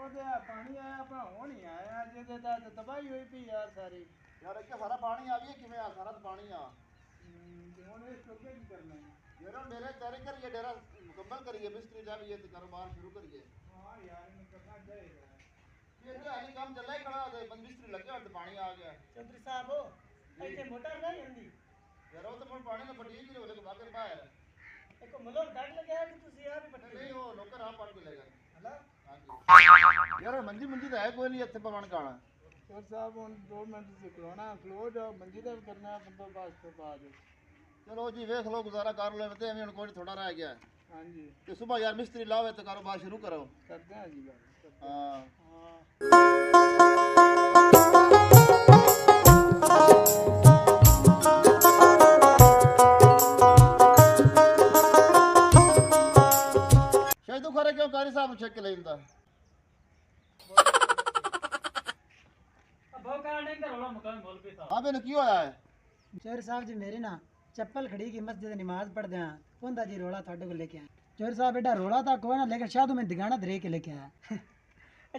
पानी आया अपना हो नहीं आया जिदे दा तबाही हुई पी यार सारी यार क्या सारा पानी आ गया किवें आ सारा पानी आ हुन इस लोगे की करना है यार मेरे तैयारी करिए डेरा मुकम्मल करिए मिस्त्री जाइए तो कारोबार शुरू करिए हां यार इन करना जाएगा ये क्या है काम चल रहा है खड़ा दे बंद मिस्त्री लगे और पानी आ गया चौधरी साहब हो ऐसे मोटर नहीं आंदी यार वो तो मैं पानी में पड़ी ही नहीं बाहर बाहर एको मुलोर दाग लगे है कि तुसी आप ही पट्टी नहीं वो नौकर आप पड़ के ले गए हला हां जी यार मंजी मंजी तो है कोई नहीं इतने पवन काना सर साहब उन 2 मिनट से खलोना खलो जाओ मंजिदा करना है बंदोबस्त के बाद चलो जी देख लो गुजारा कर लो ते हमें कोई थोड़ा रह गया हां जी तो सुबह यार मिस्त्री लाओ तो कारोबार शुरू करो करते हैं जी बात हां शायद तो खरे क्यों कारी साहब चेक के लेंदा अब का नहीं करोला मकान बोल पे था हां बेन की होया है चौधरी साहब जी मेरी ना चप्पल खड़ी की मस्जिद नमाज पढ़ दिया कोंदा जी रोला थाडे को लेके आया चौधरी साहब एडा रोला था कोई ना लेकिन शायद मैं दिगाना धरे के लेके आया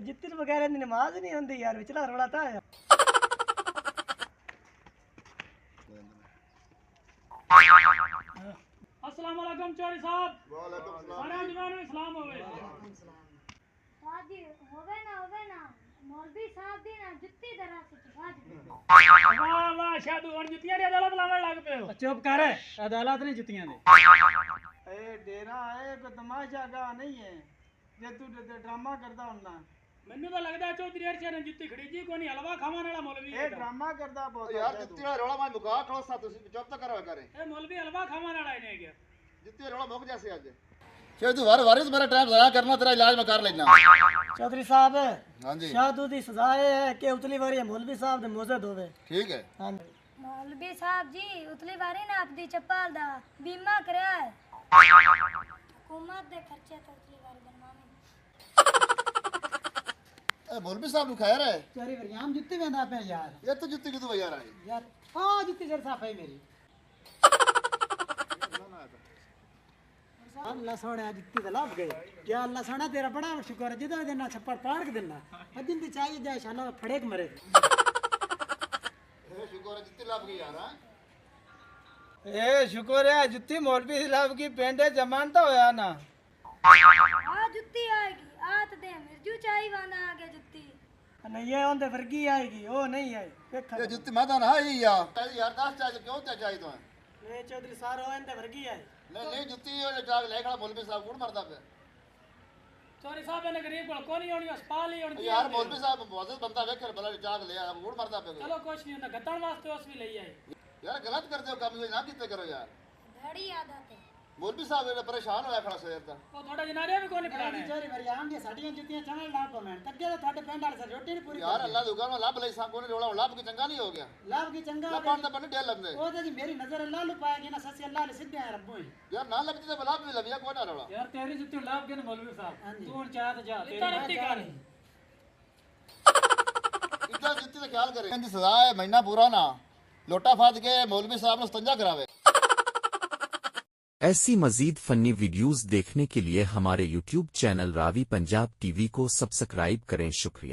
जितनी वगैरह दी नमाज नहीं होंदी यार विचला रोला था अस्सलाम वालेकुम चौधरी साहब वालेकुम सलाम सारा जवान में सलाम होवे हाजी होवे ना मौलवी साहब दी ना जुत्ती दरा से चुका दी वाह वाह शादू और जुतियां दी अदालत लावे लग पे हो चुप कर अदालत नहीं जुतियां दे ए डेरा है कोई तमाशा का नहीं है जे तू ड्रामा करदा हुन्ना ਮੈਨੂੰ ਤਾਂ ਲੱਗਦਾ ਚੌਧਰੀ ਅਰਸ਼ਾ ਨੇ ਜੁੱਤੀ ਖੜੀ ਜੀ ਕੋਈ ਨਹੀਂ ਹਲਵਾ ਖਾਵਾਂ ਵਾਲਾ ਮੌਲਵੀ ए ड्रामा करदा बहुत यार जित्ती वाला रोला मैं मुका खड़ोसा तुसी चुप तो करो करे ਇਹ ਮੌਲਵੀ ਹਲਵਾ ਖਾਵਾਂ ਵਾਲਾ ਇਹਨੇ ਗਿਆ जित्ती रोला मुक जैसे आज शायद तू वारिस मेरा टाइम ज़ाया करना तेरा इलाज मैं कर लेना चौधरी साहब हां जी शादू दी सजा है कि उतली बारी मौलवी साहब दे मोजद होवे ठीक है हां मौलवी साहब जी उतली बारी ना आपदी चप्पल दा बीमा करया है हुकूमत दे खर्चे तो उतली बारी बनवावे ए मौलवी साहब खैर है चौधरी वरियाम जुत्ती वेंदा पे यार ये तो जुत्ती कितु यार आई यार हां जुत्ती जर साफ है मेरी अल्लाह सोने जुत्ती तो लाभ गए क्या अल्लाह सोना तेरा बड़ा शुक्र है जिदा देना छप्पड़ पाड़ के देना अदिन दी चाहिए जाए शाला फड़े के मरे ए शुक्र है जुत्ती लाभ गई यार हां ए शुक्र है जुत्ती मौलवी साहब की पेंडे जमानता होया ना आ जुत्ती आएगी आत दे मिर्जू चाई वाना आ गया जुत्ती नहीं ये ओंदे वर्गी आएगी ओ नहीं आई देखा ये जुत्ती मादा ना है यार 10 चाहिए क्यों चाहिए तो नहीं चौधरी सारो ओंदे वर्गी आई नहीं जुत्ती और जाग ले खड़ा मौलवी साहब कौन मरदा पे चौधरी साहब ने गरीब को कोनी होनी अस्पताल ही होनी यार मौलवी साहब मौजूद बंदा वेख भला जाग ले कौन मरदा पे चलो कुछ नहीं होता गतन वास्ते उस भी ले आई यार गलत करते हो काम ये ना किते करो यार घड़ी आदत है मौलवी साहब ने परेशान होया खड़ा शहर दा ਉਹ ਤੁਹਾਡਾ ਜਨਾਰੇ ਵੀ ਕੋਈ ਨਹੀਂ ਫੜਾਣੇ ਚੋਰੀ ਵਰਿਆਮ ਦੀਆਂ ਸਾਡੀਆਂ ਜੁੱਤੀਆਂ ਚੰਗਲ ਲਾ ਪਵਣ ਤੱਕੇ ਤਾਂ ਤੁਹਾਡੇ ਪਿੰਡ ਵਾਲੇ ਸਰ ਰੋਟੀ ਨਹੀਂ ਪੂਰੀ यार अल्लाह दी दुकान में लब ले सा कोने रोला लब की चंगा नहीं हो गया ਲਾਭ ਕੀ ਚੰਗਾ लबान दा बने डेल लबने ਉਹ ਤਾਂ ਜੀ ਮੇਰੀ ਨਜ਼ਰ ਅੱਲਾ ਨੂੰ ਪਾਏਗੀ ਨਾ ਸੱਸੀ ਅੱਲਾ ਨੇ ਸਿੱਧੇ ਆ ਰੱਬੋ ਹੀ यार ना लगती तो लब भी लबिया कोई ना रोला ਯਾਰ ਤੇਰੀ ਜੁੱਤੀ ਲਾਭ ਕੇ ਮੌਲਵੀ ਸਾਹਿਬ ਤੂੰ ਹੁਣ ਚਾਹ ਤੇ ਜਾ ਤੇਰੀ ਰੱਤੀ ਕਰ इतना जितनी तो ख्याल करे इनकी सजा है महीना पूरा ना लोटा फाद के मौलवी साहब ने स्तंजा करावे ऐसी मजीद फनी वीडियोस देखने के लिए हमारे YouTube channel Ravi Punjab TV को सब्सक्राइब करें। शुक्रिया।